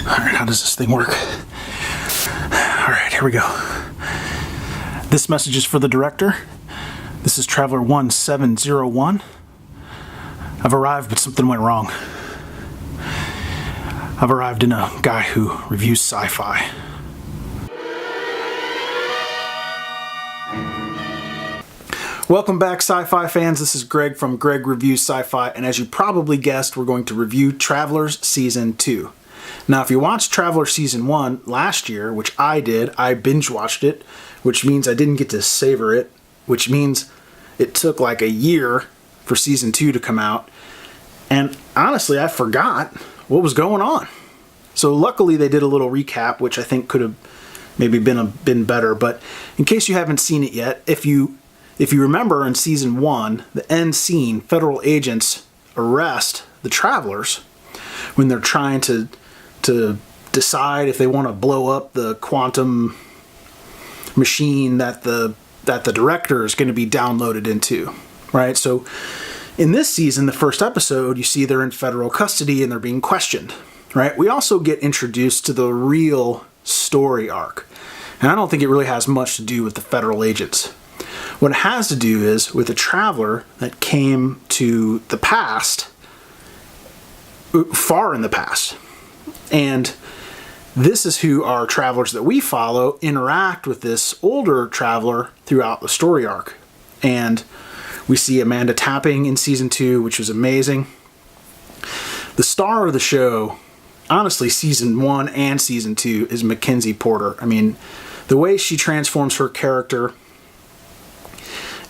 Alright, how does this thing work? Alright, here we go. This message is for the director. This is Traveler 1701. I've arrived, but something went wrong. I've arrived in a guy who reviews sci-fi. Welcome back, sci-fi fans. This is Greg from Greg Reviews Sci-Fi, and as you probably guessed, we're going to review Travelers Season 2. Now, if you watched Travelers Season 1 last year, which I did, I binge-watched it, which means I didn't get to savor it, which means it took like a year for Season 2 to come out, and honestly, I forgot what was going on. So luckily, they did a little recap, which I think could have maybe been better, but in case you haven't seen it yet, if you remember in Season 1, the end scene, federal agents arrest the travelers when they're trying to decide if they want to blow up the quantum machine that the director is going to be downloaded into, right? So in this season, the first episode, you see they're in federal custody and they're being questioned, right? We also get introduced to the real story arc, and I don't think it really has much to do with the federal agents. What it has to do is with a traveler that came to the past, far in the past. And this is who our travelers that we follow interact with this older traveler throughout the story arc. And we see Amanda Tapping in Season 2, which was amazing. The star of the show, honestly, Season 1 and Season 2, is MacKenzie Porter. I mean, the way she transforms her character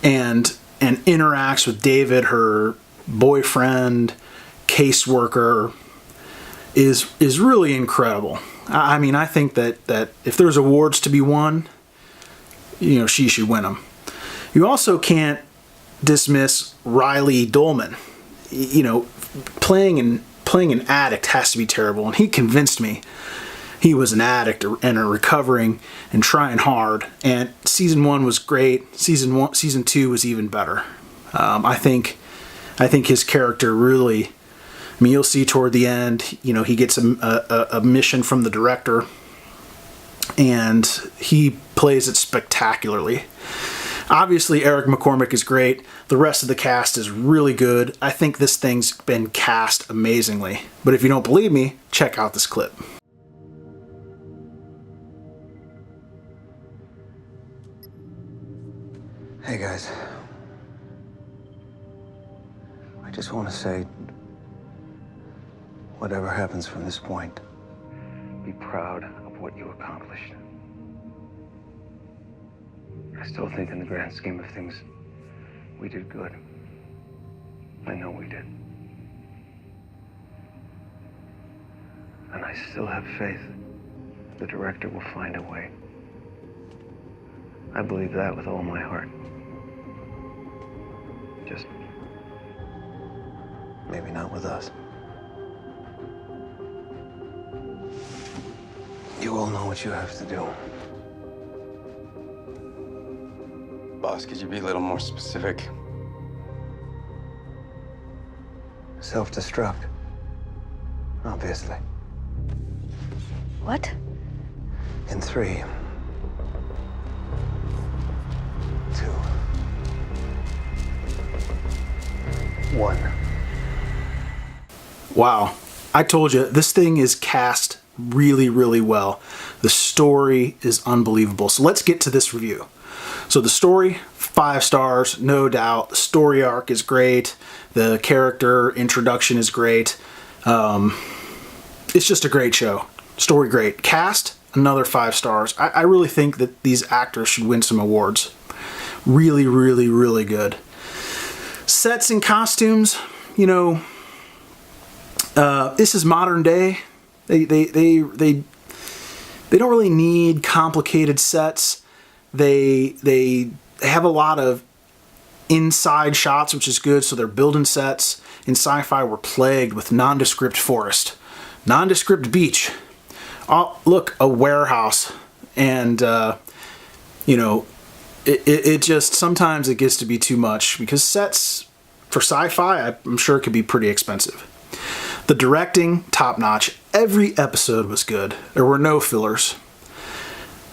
and interacts with David, her boyfriend, caseworker, is really incredible. I mean, I think that if there's awards to be won, you know, she should win them. You also can't dismiss Reilly Dolman. You know, playing an addict has to be terrible, and he convinced me he was an addict and a recovering and trying hard. And Season 1 was great. Season 2 was even better. I think his character really, I mean, you'll see toward the end, you know, he gets a mission from the director, and he plays it spectacularly. Obviously, Eric McCormack is great. The rest of the cast is really good. I think this thing's been cast amazingly. But if you don't believe me, check out this clip. Hey guys, I just want to say, whatever happens from this point, be proud of what you accomplished. I still think in the grand scheme of things, we did good. I know we did. And I still have faith the director will find a way. I believe that with all my heart. Just maybe not with us. You all know what you have to do. Boss, could you be a little more specific? Self-destruct. Obviously. What? In 3, 2, 1. Wow. I told you, this thing is cast really, really well. The story is unbelievable. So let's get to this review. So the story, 5 stars, no doubt. The story arc is great. The character introduction is great. It's just a great show. Story great. Cast, another 5 stars. I really think that these actors should win some awards. Really, really, really good. Sets and costumes, you know, this is modern day. They don't really need complicated sets. They have a lot of inside shots, which is good, so they're building sets. In sci-fi, we're plagued with nondescript forest, nondescript beach. Oh, look, a warehouse. And, you know, it just, sometimes it gets to be too much, because sets for sci-fi, I'm sure, could be pretty expensive. The directing, top notch. Every episode was good. There were no fillers.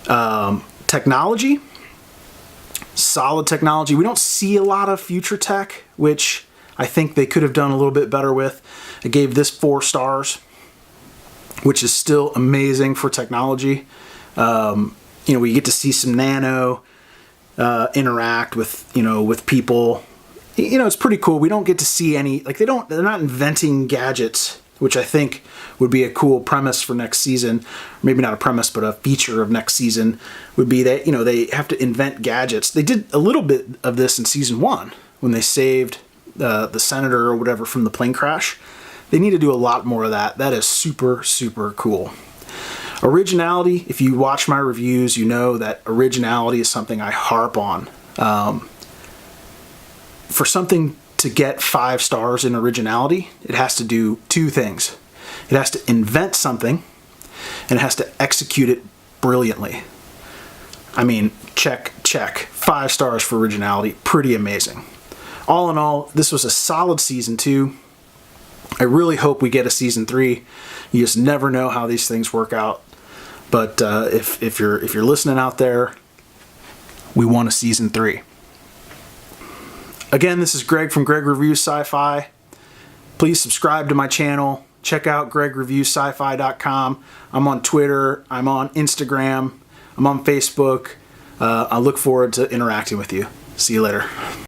Technology, solid technology. We don't see a lot of future tech, which I think they could have done a little bit better with. I gave this 4 stars, which is still amazing for technology. We get to see some nano interact with, with people. It's pretty cool. We don't get to see any, they're not inventing gadgets, which I think would be a cool premise for next season. Maybe not a premise, but a feature of next season would be that, they have to invent gadgets. They did a little bit of this in season 1 when they saved the senator or whatever from the plane crash. They need to do a lot more of that. That is super, super cool. Originality, if you watch my reviews, you know that originality is something I harp on. For something to get 5 stars in originality, it has to do 2 things. It has to invent something, and it has to execute it brilliantly. I mean, check. 5 stars for originality. Pretty amazing. All in all, this was a solid season 2. I really hope we get a season 3. You just never know how these things work out. But if you're listening out there, we want a season 3. Again, this is Greg from Greg Reviews Sci-Fi. Please subscribe to my channel. Check out greg.reviews.sci-fi.com. I'm on Twitter. I'm on Instagram. I'm on Facebook. I look forward to interacting with you. See you later.